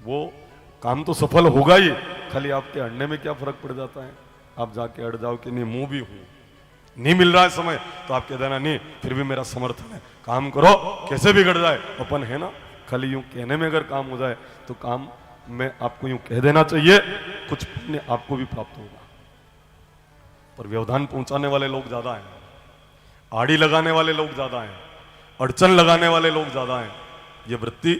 वो काम तो सफल होगा ही, खाली आपके अड़ने में क्या फर्क पड़ जाता है। आप जाके अड़ जाओ कि नहीं मुंह भी हूं, नहीं मिल रहा है समय, तो आप कह देना नहीं फिर भी मेरा समर्थन है, काम करो कैसे भी गड़ जाए अपन है ना। खाली यूं कहने में अगर काम हो जाए तो काम में आपको यूं कह देना चाहिए, कुछ पुण्य आपको भी प्राप्त होगा। पर व्यवधान पहुंचाने वाले लोग ज्यादा हैं, आड़ी लगाने वाले लोग ज्यादा हैं, अड़चन लगाने वाले लोग ज्यादा हैं। ये वृत्ति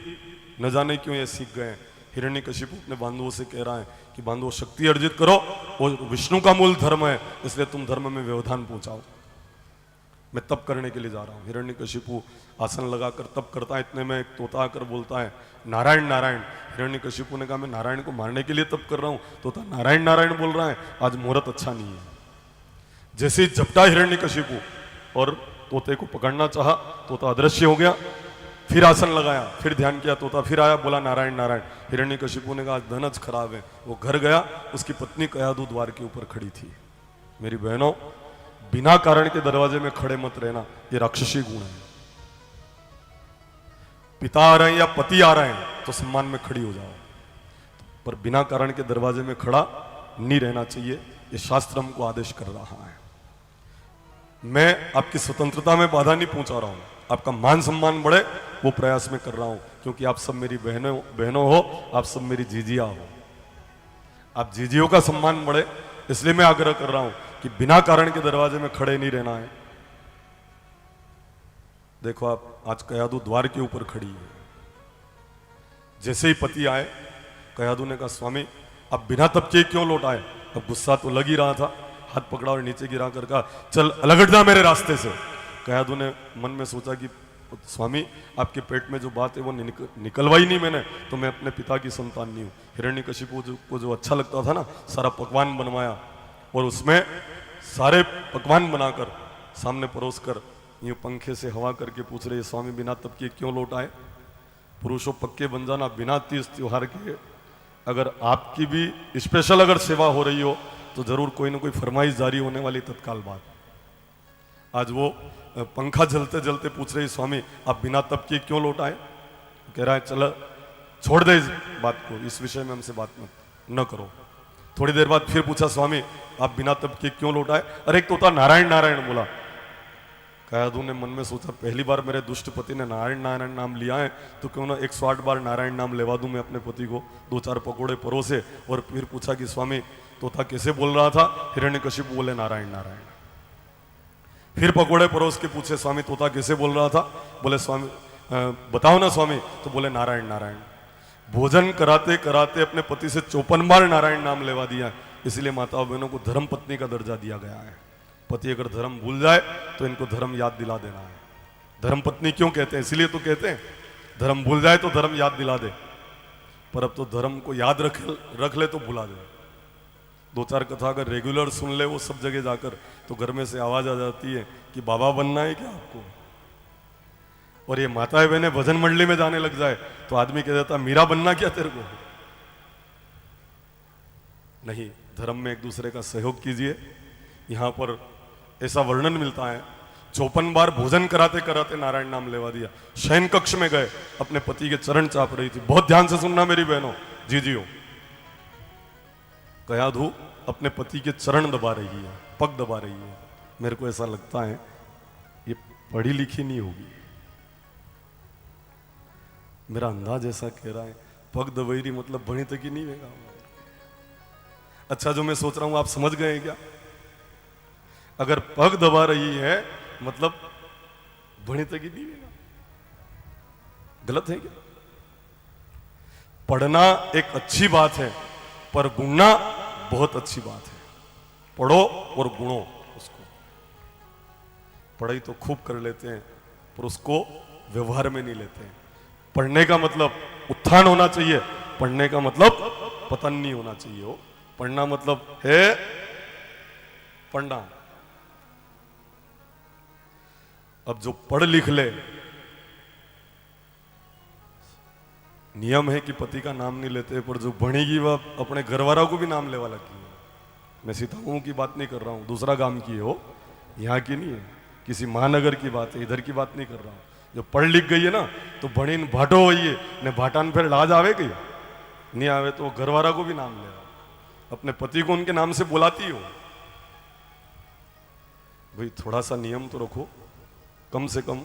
न जाने क्यों ये सीख गए हैं। हिरण्यकशिपु अपने बांधवों से कह रहा है कि बांधवों शक्ति अर्जित करो, वो विष्णु का मूल धर्म है, इसलिए तुम धर्म में व्यवधान पहुंचाओ। मैं तप करने के लिए जा रहा हूं। हिरण्यकशिपु आसन लगाकर तप करता है, इतने में एक तोता आकर बोलता है नारायण नारायण। हिरण्यकशिपु ने कहा मैं नारायण को मारने के लिए तप कर रहा हूं, तोता नारायण नारायण बोल रहा है, आज मुहूर्त अच्छा नहीं है। जैसे ही झपटा हिरण्यकशिपु और तोते को पकड़ना चाहा, तोता अदृश्य हो गया। फिर आसन लगाया, फिर ध्यान किया, तोता फिर आया, बोला नारायण नारायण। हिरण्यकशिपु ने कहा आज धनज खराब है। वो घर गया, उसकी पत्नी कयाधु द्वार के ऊपर खड़ी थी। मेरी बहनों, बिना कारण के दरवाजे में खड़े मत रहना, ये राक्षसी गुण है। पिता आ रहे हैं या पति आ रहे हैं तो सम्मान में खड़ी हो जाओ, पर बिना कारण के दरवाजे में खड़ा नहीं रहना चाहिए। ये शास्त्र हमको आदेश कर रहा है। मैं आपकी स्वतंत्रता में बाधा नहीं पहुंचा रहा हूं, आपका मान सम्मान बढ़े वो प्रयास में कर रहा हूं, क्योंकि आप सब मेरी बहनों हो, आप सब मेरी जीजिया हो। आप जीजियों का सम्मान बढ़े इसलिए मैं आग्रह कर रहा हूं कि बिना कारण के दरवाजे में खड़े नहीं रहना है। देखो आप आज कयाधु द्वार के ऊपर खड़ी है। जैसे ही पति आए, कयाधु ने कहा स्वामी अब बिना तप के क्यों लौट आए। अब गुस्सा तो लग ही रहा था, हाथ पकड़ा और नीचे गिरा कर कहा चल अलग हट जा मेरे रास्ते से। कयाधु ने मन में सोचा कि स्वामी आपके पेट में जो बात है वो निकलवाई नहीं मैंने, तो मैं अपने पिता की संतान नहीं हूँ। हिरण्यकशिपु को जो अच्छा लगता था ना, सारा पकवान बनवाया और उसमें सारे पकवान बनाकर सामने परोस कर यूं पंखे से हवा करके पूछ रहे स्वामी बिना तप के क्यों लौट आए। पुरुषों पक्के बन जाना बिना तीज त्योहार के। अगर आपकी भी स्पेशल अगर सेवा हो रही हो तो जरूर कोई ना कोई फरमाइश जारी होने वाली तत्काल बात। आज वो पंखा जलते जलते पूछ रही स्वामी आप बिना तप के क्यों लौट आए। कह रहा है चल छोड़ दे इस बात को, इस विषय में हमसे बात मत न करो। थोड़ी देर बाद फिर पूछा स्वामी आप बिना तप के क्यों लौट आए। अरे एक तोता नारायण नारायण बोला। कयाधु ने मन में सोचा पहली बार मेरे दुष्ट पति ने नारायण नारायण नाम लिया है तो क्यों ना 108 बार नारायण नाम लेवा दूं मैं अपने पति को। 2-4 पकोड़े परोसे और फिर पूछा कि स्वामी तोता कैसे बोल रहा था। हिरण्यकशिपु बोले नारायण नारायण। फिर पकोड़े परोस के पूछे स्वामी तोता कैसे बोल रहा था। बोले स्वामी बताओ ना स्वामी, तो बोले नारायण नारायण। भोजन कराते कराते अपने पति से 54 बार नारायण नाम लेवा दिया। इसलिए माताओं बहनों को धर्म पत्नी का दर्जा दिया गया है। पति अगर धर्म भूल जाए तो इनको धर्म याद दिला देना है। धर्म पत्नी क्यों कहते हैं, इसलिए तो कहते हैं धर्म भूल जाए तो धर्म याद दिला दे। पर अब तो धर्म को याद रख ले तो भुला दे। 2-4 कथा अगर रेगुलर सुन ले वो सब जगह जाकर, तो घर में से आवाज आ जाती है कि बाबा बनना है क्या आपको। और ये माताएं बहनें भजन मंडली में जाने लग जाए तो आदमी कह देता मीरा बनना क्या तेरे को। नहीं, धर्म में एक दूसरे का सहयोग कीजिए। यहां पर ऐसा वर्णन मिलता है 54 बार भोजन कराते कराते नारायण नाम लेवा दिया। शयन कक्ष में गए, अपने पति के चरण चाप रही थी। बहुत ध्यान से सुनना मेरी बहनों, जीजियो। कयाधु अपने पति के चरण दबा रही है, पग दबा रही है। मेरे को ऐसा लगता है ये पढ़ी लिखी नहीं होगी। मेरा अंदाज ऐसा कह रहा है पग दबेरी मतलब बनी तक ही नहीं होगा। अच्छा जो मैं सोच रहा हूं आप समझ गए क्या। अगर पग दबा रही है मतलब बनी तक ही नहीं होगा। गलत है क्या। पढ़ना एक अच्छी बात है पर गुणना बहुत अच्छी बात है। पढ़ो और गुणो उसको। पढ़ाई तो खूब कर लेते हैं पर उसको व्यवहार में नहीं लेते हैं। पढ़ने का मतलब उत्थान होना चाहिए, पढ़ने का मतलब पतन नहीं होना चाहिए हो। पढ़ना मतलब है पढ़ना। अब जो पढ़ लिख ले, नियम है कि पति का नाम नहीं लेते, पर जो बनेगी वह अपने घर वालों को भी नाम लेवा लगी है। मैं सीताओं की बात नहीं कर रहा हूं, दूसरा काम की हो, यहाँ की नहीं है, किसी महानगर की बात है, इधर की बात नहीं कर रहा हूं। जो पढ़ लिख गई है ना तो बड़ी भाटो हुई है ने भाटान फिर लाज आवे गई। नहीं आवे तो घरवाला को भी नाम ले आओ, अपने पति को उनके नाम से बुलाती हो। भाई थोड़ा सा नियम तो रखो, कम से कम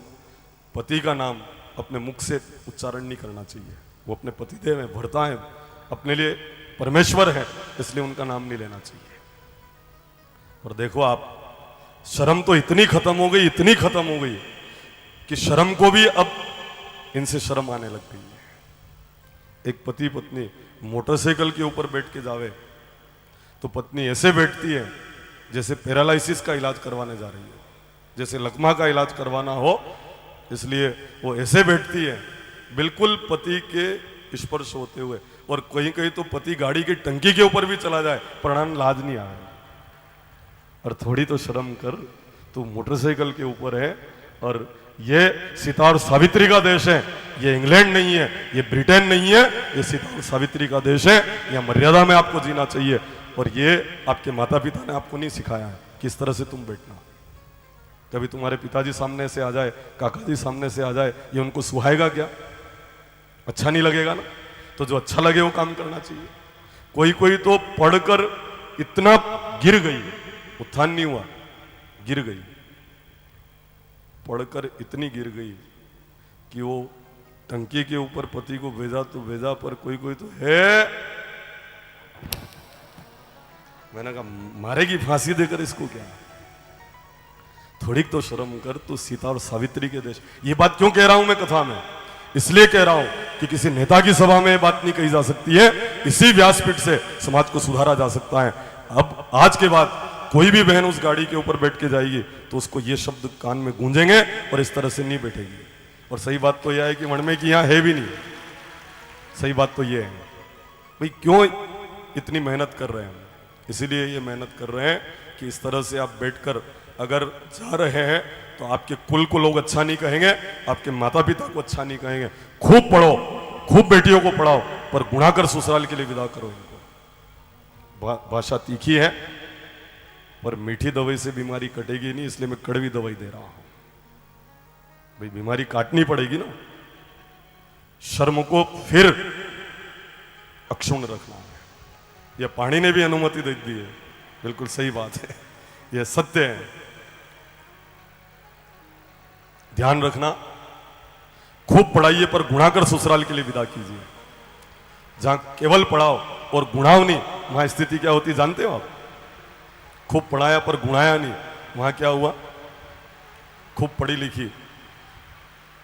पति का नाम अपने मुख से उच्चारण नहीं करना चाहिए। वो अपने पतिदेव हैं, भर्ता हैं, अपने लिए परमेश्वर है, इसलिए उनका नाम नहीं लेना चाहिए। और देखो आप, शर्म तो इतनी खत्म हो गई, इतनी खत्म हो गई कि शर्म को भी अब इनसे शर्म आने लग गई है। एक पति पत्नी मोटरसाइकिल के ऊपर बैठ के जावे तो पत्नी ऐसे बैठती है जैसे पैरालिसिस का इलाज करवाने जा रही है, जैसे लकवा का इलाज करवाना हो, इसलिए वो ऐसे बैठती है बिल्कुल पति के स्पर्श होते हुए। और कहीं कहीं तो पति गाड़ी की टंकी के ऊपर भी चला जाए, प्राण लाज नहीं आए। और थोड़ी तो शर्म कर, तू मोटरसाइकिल के ऊपर है, और ये सीता और सावित्री का देश है, ये इंग्लैंड नहीं है, ये ब्रिटेन नहीं है, ये सीता और सावित्री का देश है। यहाँ मर्यादा में आपको जीना चाहिए। और ये आपके माता पिता ने आपको नहीं सिखाया है किस तरह से तुम बैठना। कभी तुम्हारे पिताजी सामने से आ जाए, काका जी सामने से आ जाए, ये उनको सुहाएगा क्या? अच्छा नहीं लगेगा ना। तो जो अच्छा लगे वो काम करना चाहिए। कोई कोई तो पढ़कर इतना गिर गई, उत्थान नहीं हुआ, गिर गई, पढ़कर इतनी गिर गई कि वो टंकी के ऊपर पति को भेजा तो भेजा, पर कोई कोई तो है, मैंने कहा मारेगी फांसी देकर इसको क्या। थोड़ी तो शर्म कर, तू सीता और सावित्री के देश। ये बात क्यों कह रहा हूं मैं कथा में? इसलिए कह रहा हूं कि किसी नेता की सभा में बात नहीं कही जा सकती है, इसी व्यासपीठ से समाज को सुधारा जा सकता है। अब आज के बाद कोई भी बहन उस गाड़ी के ऊपर बैठ के जाएगी तो उसको ये शब्द कान में गूंजेंगे और इस तरह से नहीं बैठेगी। और सही बात तो यह है कि मणिमें की यहां है भी नहीं। सही बात तो यह है भाई, क्यों इतनी मेहनत कर रहे हैं हम? इसीलिए ये मेहनत कर रहे हैं कि इस तरह से आप बैठकर अगर जा रहे हैं तो आपके कुल को लोग अच्छा नहीं कहेंगे, आपके माता पिता को अच्छा नहीं कहेंगे। खूब पढ़ो, खूब बेटियों को पढ़ाओ, पर गुणाकर ससुराल के लिए विदा करो इनको। भाषा तीखी है पर मीठी दवाई से बीमारी कटेगी नहीं, इसलिए मैं कड़वी दवाई दे रहा हूं। भाई बीमारी काटनी पड़ेगी ना। शर्म को फिर अक्षुण्ण रखना है। यह पाणी ने भी अनुमति दे दी है, बिल्कुल सही बात है, यह सत्य है। ध्यान रखना, खूब पढ़ाइए पर गुणाकर ससुराल के लिए विदा कीजिए। जहां केवल पढ़ाओ और गुणाओ नहीं, वहां स्थिति क्या होती जानते हो आप? खूब पढ़ाया पर गुणाया नहीं, वहां क्या हुआ? खूब पढ़ी लिखी,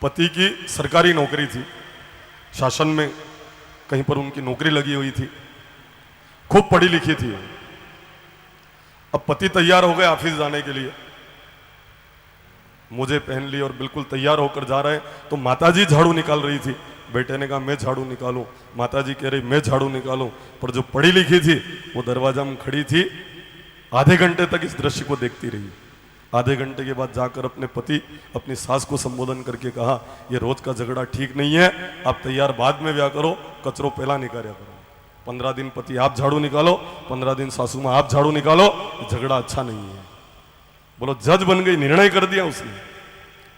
पति की सरकारी नौकरी थी, शासन में कहीं पर उनकी नौकरी लगी हुई थी, खूब पढ़ी लिखी थी। अब पति तैयार हो गए ऑफिस जाने के लिए, मुझे पहन ली और बिल्कुल तैयार होकर जा रहे हैं, तो माताजी झाड़ू निकाल रही थी। बेटे ने कहा मैं झाड़ू निकालूं, माताजी कह रही मैं झाड़ू निकालूं। पर जो पढ़ी लिखी थी वो दरवाजा में खड़ी थी, आधे घंटे तक इस दृश्य को देखती रही। आधे घंटे के बाद जाकर अपने पति, अपनी सास को संबोधन करके कहा ये रोज का झगड़ा ठीक नहीं है, आप तैयार बाद में ब्याह करो, कचरो पहला निकाला करो। 15 दिन पति आप झाड़ू निकालो, 15 दिन सासू मां आप झाड़ू निकालो, झगड़ा अच्छा नहीं है। बोलो जज बन गई, निर्णय कर दिया उसने।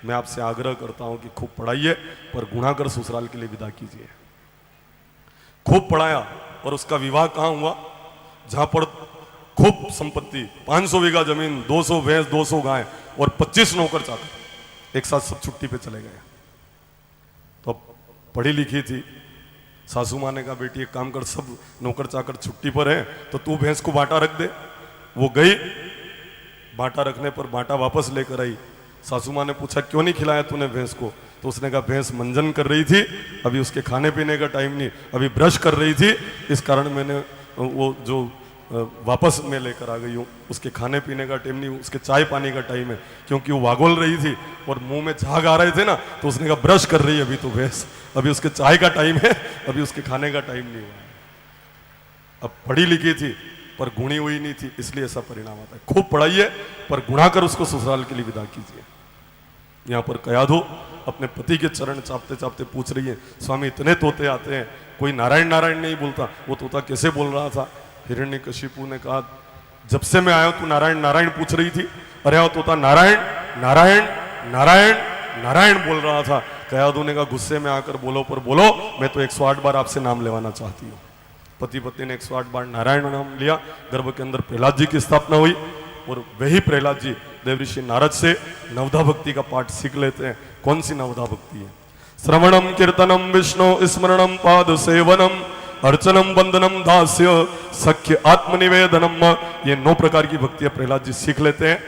मैं आपसे आग्रह करता हूं कि खूब पढ़ाइए पर गुणाकर ससुराल के लिए विदा कीजिए। खूब पढ़ाया और उसका विवाह कहां हुआ? जहां पर खूब संपत्ति, 500 बीघा जमीन, 200 भैंस, 200 गाय और 25 नौकर चाकर, एक साथ सब छुट्टी पे चले गए। तो अब पढ़ी लिखी थी, सासू माँ ने कहा बेटी एक काम कर, सब नौकर चाकर छुट्टी पर है तो तू भैंस को बांटा रख दे। वो गई, बांटा रखने पर बांटा वापस लेकर आई। सासू माँ ने पूछा क्यों नहीं खिलाया तूने भैंस को? तो उसने कहा भैंस मंजन कर रही थी, अभी उसके खाने पीने का टाइम नहीं, अभी ब्रश कर रही थी, इस कारण मैंने वो जो वापस मैं लेकर आ गई हूँ। उसके खाने पीने का टाइम नहीं, उसके चाय पानी का टाइम है, क्योंकि वो वागोल रही थी और मुंह में झाग आ रहे थे ना, तो उसने कहा ब्रश कर रही है अभी तो भैंस, अभी उसके चाय का टाइम है, अभी उसके खाने का टाइम नहीं हुआ। अब पढ़ी लिखी थी पर गुणी हुई नहीं थी, इसलिए ऐसा परिणाम आता है। खूब पढ़ाइए पर गुणा कर उसको ससुराल के लिए विदा कीजिए। यहाँ पर कयाधु अपने पति के चरण चापते चापते पूछ रही है स्वामी इतने तोते आते हैं, कोई नारायण नारायण नहीं बोलता, वो तोता कैसे बोल रहा था? हिरण्यकशिपु ने कहा जब से मैं आया हूं तू नारायण नारायण पूछ रही थी, अरे वो तोता नारायण नारायण नारायण नारायण बोल रहा था। कयाधु ने कहा गुस्से में आकर बोलो पर बोलो, मैं तो 108 बार आपसे नाम लेवाना चाहती हूँ। पति पत्नी ने 108 बार नारायण नाम लिया, गर्भ के अंदर प्रहलाद जी की स्थापना हुई और वही प्रहलाद जी देवऋषि नारद से नवधा भक्ति का पाठ सीख लेते हैं। कौन सी नवधा भक्ति है? श्रवणम कीर्तनम विष्णु स्मरणम पाद सेवनम अर्चनम बंदनम दास्य सख्य आत्मनिवेदनम, ये 9 प्रकार की भक्तियां प्रहलाद जी सीख लेते हैं।